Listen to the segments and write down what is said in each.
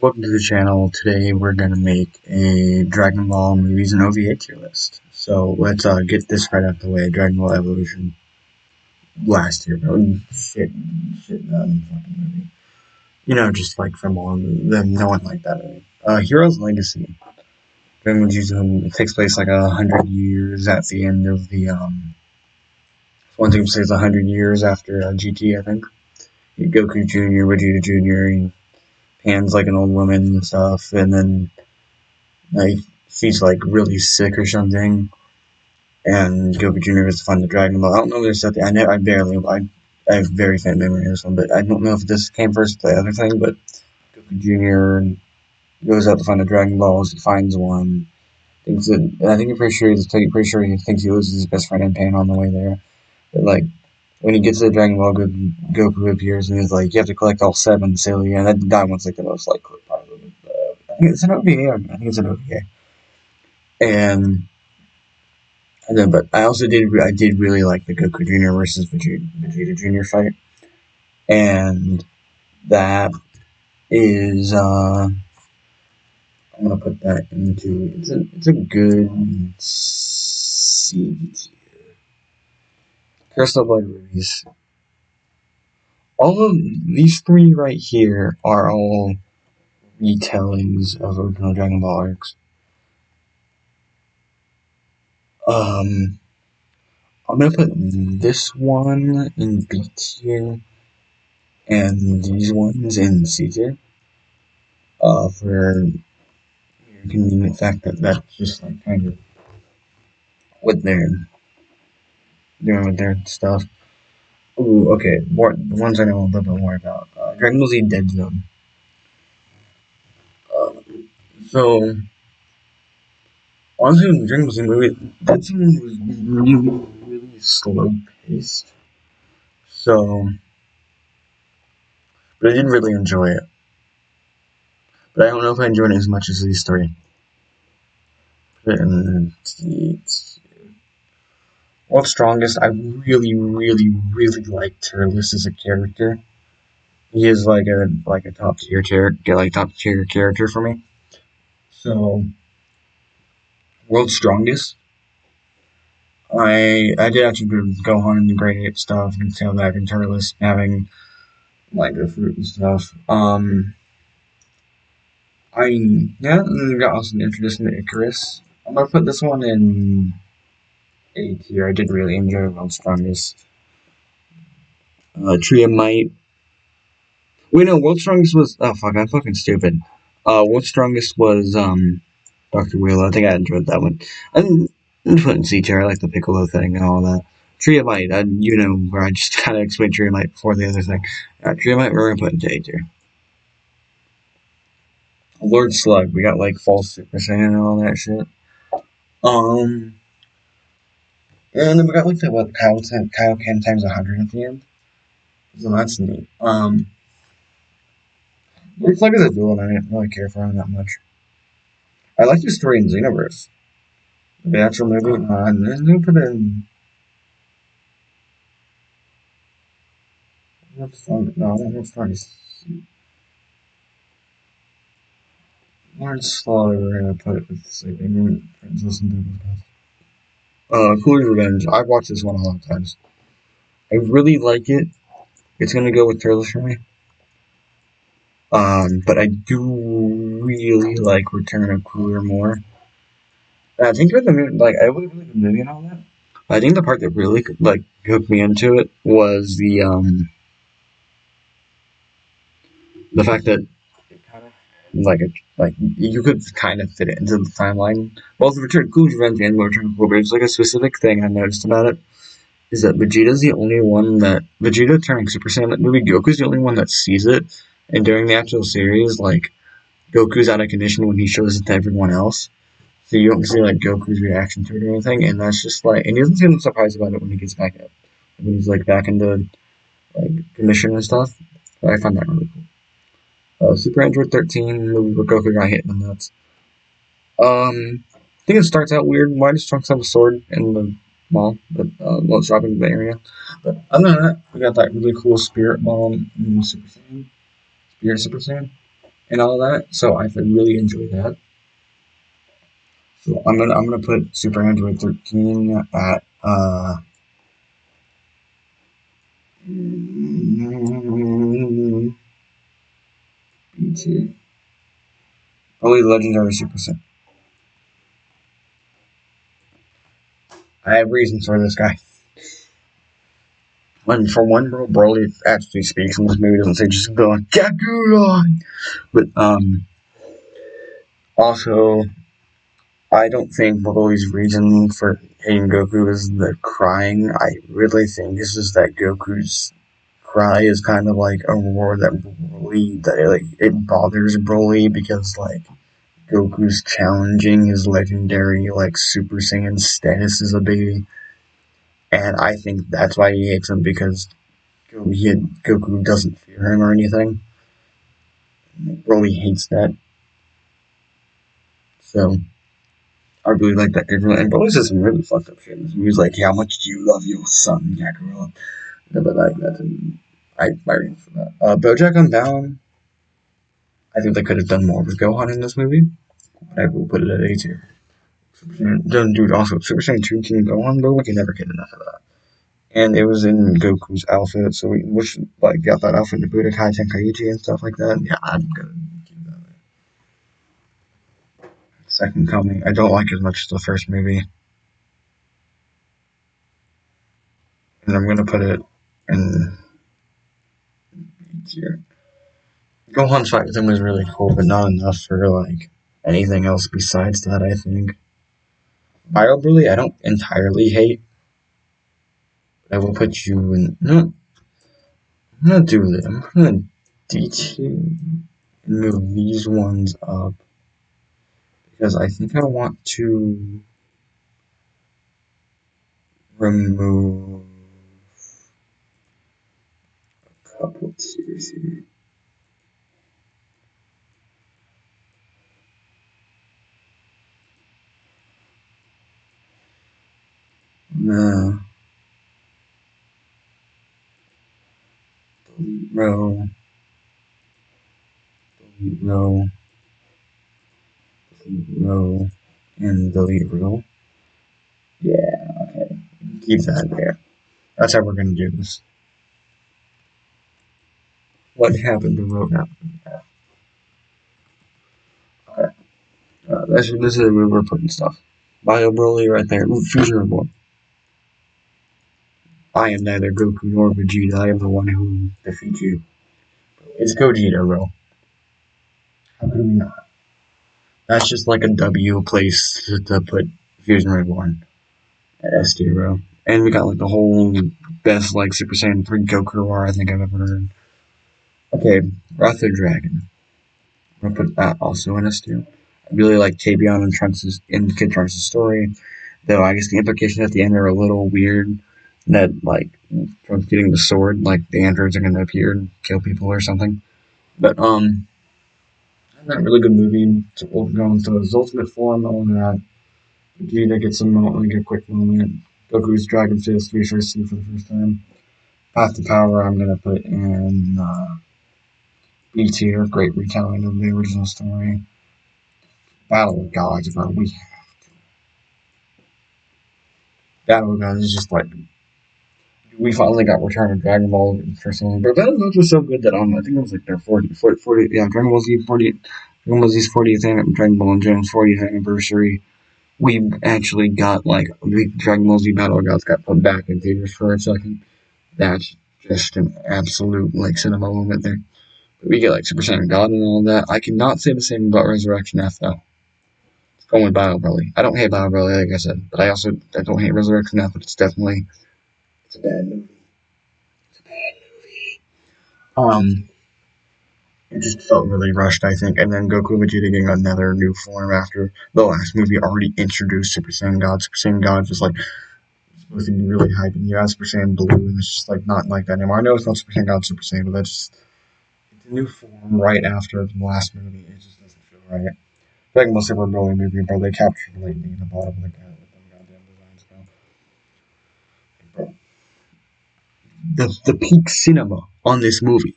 Welcome to the channel. Today we're going to make a Dragon Ball movies and OVA tier list. So let's get this right out the way. Dragon Ball Evolution last year. Oh, shit, that fucking movie. Just like from on them, no one liked that movie. Heroes Legacy. Dragon Ball GT it takes place like 100 years at the end of the. One thing says 100 years after GT, I think. Goku Jr., Vegeta Jr., and Pan's like an old woman and stuff, and then like she's like really sick or something, and Goku Jr. has to find the Dragon Ball. I don't know if there's something. I have very faint memory of this one, but I don't know if this came first or the other thing. But Goku Jr. goes out to find the Dragon Balls. He finds one. Thinks that I think I'm pretty sure he thinks he loses his best friend in pain on the way there. But like when he gets to the Dragon Ball, Goku appears and he's like, "You have to collect all seven, silly." And that one's like the most like clip part of it. I think it's an OVA. I think it's an OVA. And then, but I did really like the Goku Jr. versus Vegeta Jr. fight, and that is I'm gonna put that into it's a good C tier. Crystal Blood Rubies. All of these three right here are all retellings of original Dragon Ball arcs. I'm gonna put this one in B tier and these ones in C tier. For your convenient fact that that's just like kind of what they're doing with their stuff. Ooh, okay, more the ones I know a little bit more about. Dragon Ball Z Dead Zone. Uh, so honestly, Dragon Ball Z movie Dead Zone was really slow paced. So, but I did really enjoy it. But I don't know if I enjoyed it as much as these three. And World's Strongest, I really like Turles as a character. He is like a top tier character for me. So World's Strongest, I did actually go Gohan and the Great Ape stuff and Tail Back and Turles having like the fruit and stuff. I got also introduced into Icarus. I'm gonna put this one in A tier. I did really enjoy World's Strongest. Tree of Might. Wait, no, World's Strongest was. Oh, fuck, I'm fucking stupid. World's Strongest was, Dr. Wheeler. I think I enjoyed that one. I didn't put in C tier. I like the Piccolo thing and all that. Tree of Might, where I just kind of explained Tree of Might before the other thing. Tree of Might, we're gonna put into A tier. Lord Slug, we got like false Super Saiyan and all that shit. And then we got like the Kaioken times 100 at the end. So that's neat. Lord Slug is a villain. I didn't really care for him that much. I like the story in Xenoverse. The actual movie, and then put in. What's fun? No, I don't know what's fun. Lord Slaughter, we're gonna put it with the sleeping Princess and Devil's Cast. Cooler's Revenge. I've watched this one a lot of times. I really like it. It's gonna go with Turles for me. But I do really like Return of Cooler more. I think with the movie, like I really like the movie and all that. But I think the part that really like hooked me into it was the fact that it kind of like you could kind of fit it into the timeline. Both Return Cool's Revenge and Return of Cool, but it's like a specific thing I noticed about it is that Vegeta turning Super Saiyan that movie, Goku's the only one that sees it, and during the actual series, like Goku's out of condition when he shows it to everyone else. So you don't see like Goku's reaction to it or anything, and that's just like, and he doesn't seem surprised about it when he gets back up, when he's like back into like commission and stuff. I find that really cool. Super Android 13, movie where Goku got hit in the nuts. I think it starts out weird. Why does Trunks have a sword in the mall? But while shopping in the area. But other than that, we got that really cool Spirit Bomb Super Saiyan, Spirit Super Saiyan, and all that. So I really enjoy that. So I'm gonna put Super Android 13 at B2. Only Legendary Super Saiyan. I have reasons for this guy. When for one, bro, Broly actually speaks in this movie. Doesn't say just going Kakuron. But also, I don't think Broly's reason for hating Goku is the crying. I really think it's just that Goku's cry is kind of like a roar that it bothers Broly because like Goku's challenging his legendary like Super Saiyan status as a baby, and I think that's why he hates him because Goku doesn't fear him or anything. Broly hates that, so I really like that. And Broly says some really fucked up shit. He was like, "How much do you love your son, Kakarot?" But like that's I admire him for that. BoJack Unbound. I think they could have done more with Gohan in this movie. But I will put it at A tier. Dude, also Super Saiyan 2 King Gohan, bro, we can never get enough of that. And it was in Goku's outfit, so we wish like got that outfit in Budokai Tenkaichi and stuff like that. Yeah, I'm gonna keep that. Second Coming, I don't like as much as the first movie, and I'm gonna put it in here. Gohan's fight with him was really cool, but not enough for like anything else besides that. I think Bio Broly, I don't entirely hate. But I will put you in. No, I'm gonna do this. I'm gonna D2 and move these ones up because I think I want to remove a couple tiers here. No. Delete row. Delete row. Delete row. And delete row. Yeah, okay. Keep that there. That's how we're gonna do this. What happened to row now? Okay. This is where we're putting stuff. Bio Broly right there. Ooh, Fusion Reborn. I am neither Goku nor Vegeta. I am the one who defeats you. It's Gogeta, bro. How could we not? That's just like a W place to put Fusion Reborn at S tier, bro. And we got like the whole best like Super Saiyan 3 Goku war I think I've ever heard. Okay, Wrath of Dragon. I'm gonna put that also in S tier. I really like Tabion and Kid Trunks' story, though I guess the implications at the end are a little weird. That like from getting the sword, like the androids are gonna appear and kill people or something. But that really good movie. To go into his ultimate form, all that. Vegeta gets like a quick moment. Goku's Dragon Fist we first see for the first time. Path to Power I'm gonna put in B tier, great retelling of the original story. Battle of Gods, bro. Battle of Gods is just like we finally got Return of Dragon Ball for some, but Battle of Gods was so good that I think it was like their 40 yeah, Dragon Ball Z 40, Dragon Ball Z's 40th Dragon Ball and Gems 40th anniversary. We actually got like the Dragon Ball Z Battle of Gods got put back in theaters for a second. That's just an absolute like cinema moment there. But we get like Super Saiyan God and all that. I cannot say the same about Resurrection F though. It's going with Bio Broly. I don't hate Bio Broly like I said, but I don't hate Resurrection F. But it's a bad movie. It's a bad movie. It just felt really rushed, I think. And then Goku and Vegeta getting another new form after the last movie already introduced Super Saiyan God. Super Saiyan God just like supposed to be really hype, and you have Super Saiyan Blue, and it's just like not like that anymore. I know it's not Super Saiyan God, Super Saiyan, but that's just it's a new form right after the last movie. It just doesn't feel right. Dragon Ball Super Broly movie, bro. They captured lightning in the bottom of the cat with them goddamn designs, bro. The peak cinema on this movie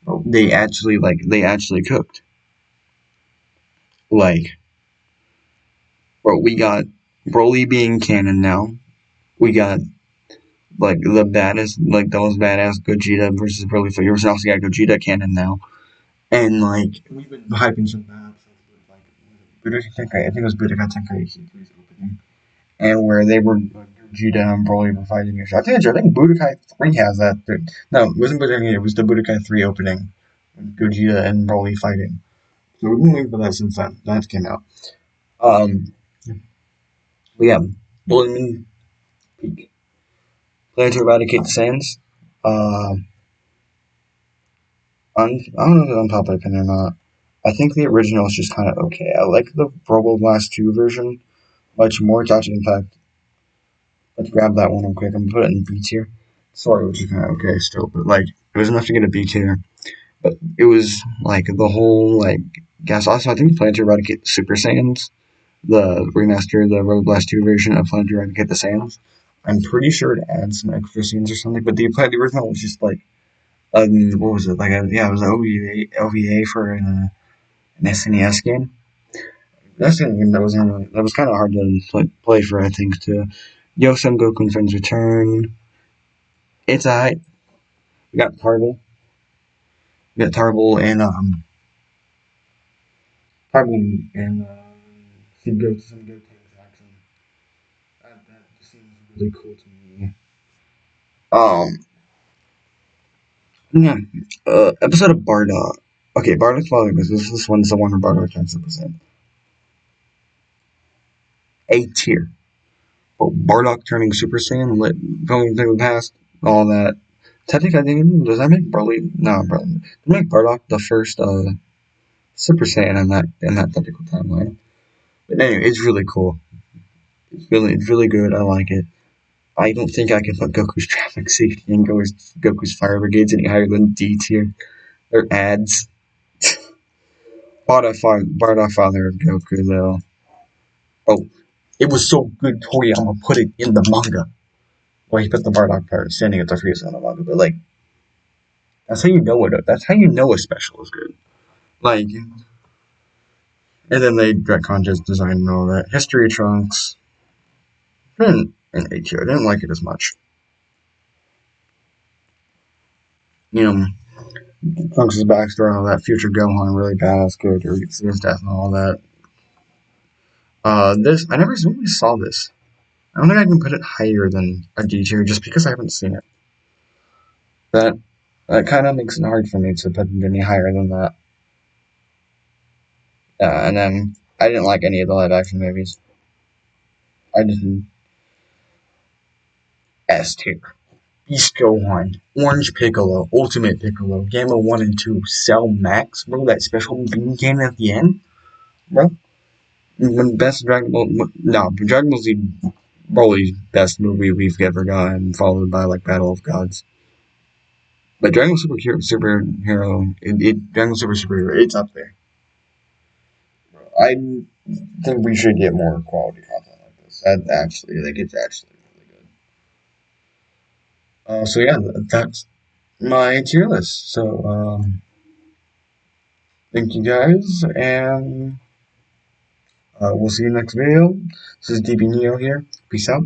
They actually cooked. Like, bro, we got Broly being canon now. We got like the baddest, like the most badass Gogeta versus Broly figure. We also got Gogeta canon now, and like we've been hyping some bad episodes with like Budokai Tenkaichi. I think it was Budokai Tenkaichi 3's opening, and where they were Gogeta and Broly were fighting each other. I think Budokai 3 has that. No, it wasn't Budokai. It was the Budokai 3 opening, Gogeta and Broly fighting. So we've been waiting for that since that came out. Um, but yeah, Blooming Peak. Plan to eradicate the sands. Uh, I don't know if it's unpopular opinion or not. I think the original is just kind of okay. I like the Robo Blast 2 version much more. It's actually, in fact, let's grab that one real quick and put it in B tier. Sorry, which is kind of okay still, but like it was enough to get a B tier. But it was like the whole like gas. Also, I think Plan to Eradicate the Super Saiyans, the remaster, the Robo Blast 2 version of Plan to Eradicate the Saiyans. I'm pretty sure it adds some extra scenes or something, but the original was just like what was it like? Yeah, it was an OVA for an SNES game. That's a game that was kind of hard to play for. I think to Yo Son Goku and Friends Return. It's alright. We got Tarble. We got Tarble and Sid Goat some Goat action. That just seems really cool to me. Um, yeah. Episode of Bardock. Okay, Bardock's following this one's the one where Bardock turns 100%. A tier. But Bardock turning Super Saiyan, going through the past, all that. Technically, I think does that make Broly? No, Broly. Does that make Bardock the first Super Saiyan in that technical timeline? But anyway, it's really cool. It's really good. I like it. I don't think I can put Goku's traffic safety and Goku's fire brigades any higher than D tier. They're ads. Bardock father of Goku though. Oh, it was so good Toriyama put it in the manga. Well, he put the Bardock part standing at the freezer in the manga, but like that's how you know it. That's how you know a special is good. Like, and then they retcon his design and all that. History of Trunks. Didn't an A tier. I didn't like it as much. You know, Trunks' backstory and all that. Future Gohan, really badass character. You can see his death and all that. This I never really saw this. I don't think I can put it higher than a D tier just because I haven't seen it. That that kind of makes it hard for me to put it any higher than that. And then I didn't like any of the live action movies. I just S tier. Beast Gohan, Orange Piccolo, Ultimate Piccolo, Gamma 1 and 2, Cell Max, bro, that special beam cannon at the end, bro. Best Dragon Ball, no, Dragon Ball Z, probably best movie we've ever gotten, followed by like Battle of Gods. But Dragon Ball Superhero, Dragon Ball Superhero, it's up there. I think we should get more quality content like this. It's actually really good. So yeah, that's my tier list. So thank you guys, and we'll see you next video. This is DB Neo here. Peace out.